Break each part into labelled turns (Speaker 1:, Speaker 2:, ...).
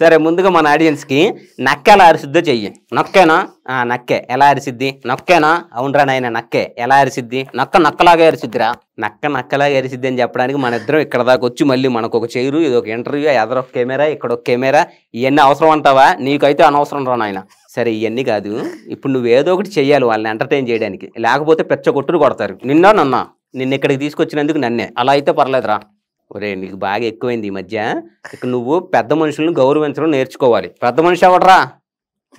Speaker 1: సరే ముందుగా మన ఆడియన్స్కి నక్క ఎలా అరిసిద్దో చెయ్యి. నక్కేనా? నక్కే ఎలా అరిసిద్ది? నక్కేనా? అవునరా నాయన నక్కే ఎలా అరిసిద్ది? నక్కలాగా అరిసిద్దిరా. నక్కలాగా అరిసిద్ది అని చెప్పడానికి మన ఇద్దరం ఇక్కడ దాకా వచ్చి మళ్ళీ మనకు ఒక చైరు, ఇది ఒక ఇంటర్వ్యూ, ఎదరొక కెమెరా, ఇక్కడ ఒక కెమెరా, ఇవన్నీ అవసరం అంటావా? నీకైతే అనవసరం రా నాయన. సరే ఇవన్నీ కాదు, ఇప్పుడు నువ్వు ఏదో ఒకటి చెయ్యాలి వాళ్ళని ఎంటర్టైన్ చేయడానికి, లేకపోతే పెచ్చ కొట్టుడు కొడతారు. నిన్ను ఇక్కడికి తీసుకొచ్చినందుకు నన్నే. అలా అయితే పర్లేదురా. ఒరే నీకు బాగా ఎక్కువైంది ఈ మధ్య. ఇక నువ్వు పెద్ద మనుషులను గౌరవించడం నేర్చుకోవాలి. పెద్ద మనిషి ఎవడరా?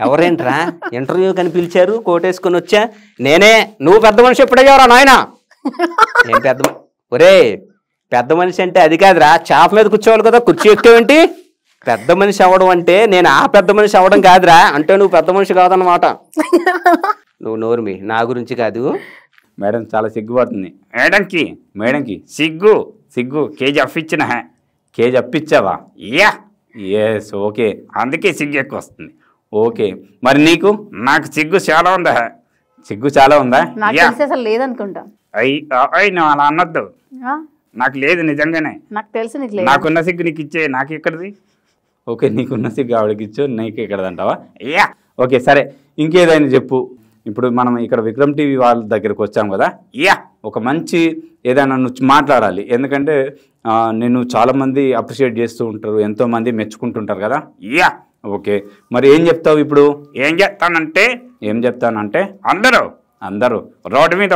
Speaker 1: ఎవరేంట్రా ఇంటర్వ్యూ కని పిలిచారు, కోటేసుకొని వచ్చా నేనే. నువ్వు పెద్ద మనిషి ఎప్పుడయ్యావరా నాయన? నేను ఒరే పెద్ద మనిషి అంటే అది కాదురా, చాప మీద కూర్చోవాలి కదా, కుర్చీ ఎక్కువేంటి? పెద్ద మనిషి అవ్వడం అంటే నేను ఆ పెద్ద మనిషి అవ్వడం కాదురా, అంటే నువ్వు పెద్ద మనిషి కాదన్నమాట. నువ్వు నోరుమి, నా గురించి కాదు.
Speaker 2: మేడం చాలా సిగ్గుపడుతుంది. మేడంకి సిగ్గు కేజీ అప్పిచ్చిన. కేజీ అప్పిచ్చావా? ఎస్ ఓకే, అందుకే సిగ్గు ఎక్కువ వస్తుంది. ఓకే మరి నీకు? నాకు సిగ్గు చాలా ఉందా?
Speaker 3: అసలు లేదనుకుంటా.
Speaker 2: నువ్వు అలా అనొద్దు. నాకు లేదు నిజంగానే.
Speaker 3: నాకు తెలుసు
Speaker 2: నాకున్న సిగ్గు నీకు ఇచ్చే. నాకు ఎక్కడిది? ఓకే నీకున్న సిగ్గు ఆవిడకి ఇచ్చు, నీకు ఎక్కడదంటావా? ఓకే సరే ఇంకేదైనా చెప్పు. ఇప్పుడు మనం ఇక్కడ విక్రమ్ టీవీ వాళ్ళ దగ్గరకు వచ్చాం కదా, ఒక మంచి ఏదైనా నువ్వు మాట్లాడాలి. ఎందుకంటే నేను చాలామంది అప్రిషియేట్ చేస్తూ ఉంటారు, ఎంతోమంది మెచ్చుకుంటుంటారు కదా. ఓకే మరి ఏం చెప్తావు ఇప్పుడు? ఏం చెప్తానంటే అందరూ రోడ్డు మీద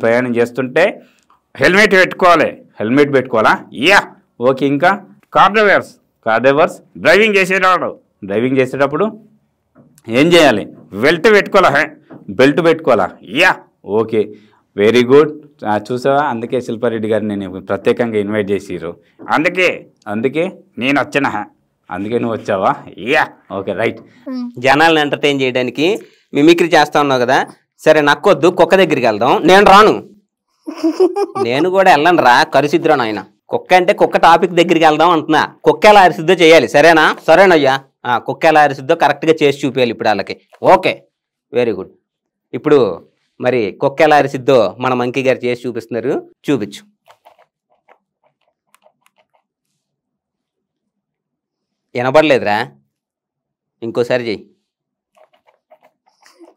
Speaker 2: ప్రయాణం చేస్తుంటే హెల్మెట్ పెట్టుకోవాలా? ఓకే ఇంకా కార్ డ్రైవర్స్ డ్రైవింగ్ చేసేటప్పుడు ఏం చేయాలి? బెల్ట్ పెట్టుకోవాలా? Okay very good. చూసావా, అందుకే శిల్పారెడ్డి గారిని నేను ప్రత్యేకంగా ఇన్వైట్ చేసిర్రు. అందుకే నేను వచ్చిన. అందుకే నువ్వు వచ్చావా? Okay right.
Speaker 1: జనాలను ఎంటర్టైన్ చేయడానికి మిమిక్రీ చేస్తా ఉన్నావు కదా, సరే నక్కొద్దు, కుక్క దగ్గరికి వెళ్దాం. నేను రాను. నేను కూడా వెళ్ళను రా, కరిసిద్దురా నాయన. కుక్క అంటే కుక్క టాపిక్ దగ్గరికి వెళ్దాం అంటున్నా. కుక్క ఎలా అరిసిద్దో చేయాలి. సరేనయ్యా. కుక్క ఎలా అరిసిద్దో కరెక్ట్గా చేసి చూపించాలి ఇప్పుడు వాళ్ళకి. Okay very good. ఇప్పుడు మరి కుక్క ఎలా అరిసిద్దో మన మంకీ గారు చేసి చూపిస్తున్నారు, చూపించు. వినపడలేదురా, ఇంకోసారి చెయ్యి.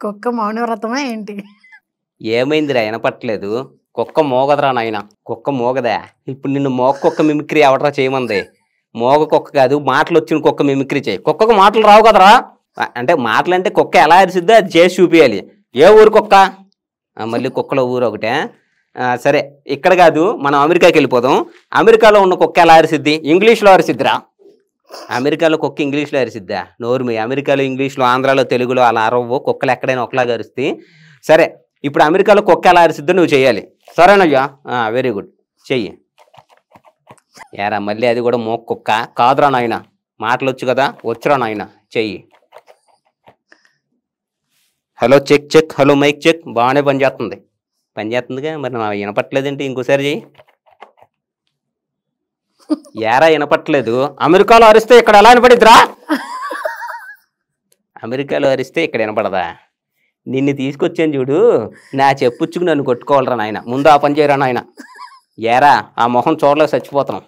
Speaker 3: కుక్క మౌనవ్రతమా ఏంటి?
Speaker 1: ఏమైందిరా వినపట్లేదు? కుక్క మోగదరా నాయన. కుక్క మోగదా? ఇప్పుడు నిన్ను మోగ కుక్క మిమిక్రీ ఎవడరా చేయమంది? మోగ కుక్క కాదు, మాటలు వచ్చిన కుక్క మిమిక్రీ చేయి. కుక్కకు మాటలు రావు కదరా. అంటే మాటలు అంటే కుక్క ఎలా అరిసిద్దో అది చేసి చూపించాలి. ఏ ఊరు కుక్క? మళ్ళీ కుక్కలో ఊరు ఒకటే. సరే ఇక్కడ కాదు, మనం అమెరికాకి వెళ్ళిపోదాం. అమెరికాలో ఉన్న కుక్క ఎలా అరిసిద్ది? ఇంగ్లీష్లో అరిసిద్దిరా. అమెరికాలో కుక్క ఇంగ్లీష్లో అరిసిద్దా? నోరుమి. అమెరికాలో ఇంగ్లీష్లో, ఆంధ్రాలో, తెలుగులో అలా అరవవు. కుక్కలు ఎక్కడైనా ఒకలాగా అరుస్తాయి. సరే ఇప్పుడు అమెరికాలో కుక్క ఎలా అరిసిద్దో నువ్వు చెయ్యాలి. సరేనయ్యా, వెరీ గుడ్, చెయ్యి. ఏరా మళ్ళీ అది కూడా మోక కుక్క కాదురా నాయన. మాటలు వచ్చు కదా, వచ్చురా నాయన, చెయ్యి. Hello check, hello mic check. బాగానే పనిచేస్తుందిగా. మరి నా వినపట్లేదేంటి? ఇంకోసారి చెయ్యి. ఏరా వినపట్లేదు? అమెరికాలో అరిస్తే ఇక్కడ ఎలా వినపడిద్దిరా? అమెరికాలో అరిస్తే ఇక్కడ వినపడదా? నిన్ను తీసుకొచ్చాను చూడు, నా చెప్పుచ్చుకు నన్ను కొట్టుకోవాలరా నాయన. ముందు ఆ పని చేయరా నాయన. ఏరా ఆ మొహం చూడలేక చచ్చిపోతున్నాం.